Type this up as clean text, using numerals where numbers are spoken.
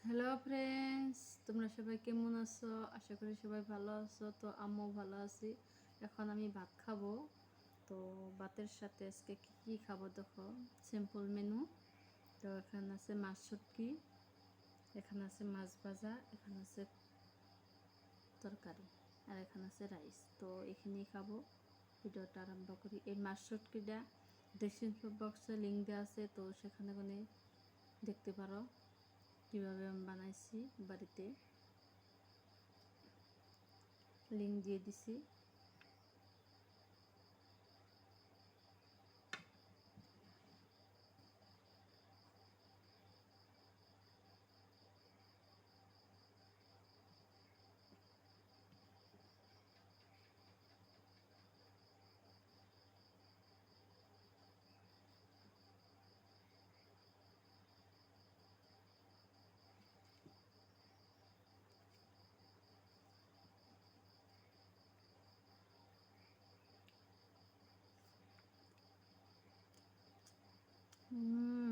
Hello friends, তোমরা সবাই কেমন আছো? আশা করি সবাই ভালো আছো। তো আমিও ভালো আছি। এখন আমি ভাত খাবো। তো ভাতের সাথে আজকে কী কী খাবো দেখো, সিম্পল মেনু। তো এখানে আছে মাছ শুটকি, এখানে আছে মাছ ভাজা, এখানে আছে তরকারি, আর এখানে আছে রাইস। তো এখানেই খাবো। ভিডিওটা আরম্ভ করি। এই মাছ শুটকিটা ডেসক্রিপশন বক্সে লিঙ্ক দেওয়া আছে, তো সেখানে দেখতে পারো কীভাবে আমি বানাইছি বাড়িতে। লিঙ্ক দিয়ে দিছি। হুম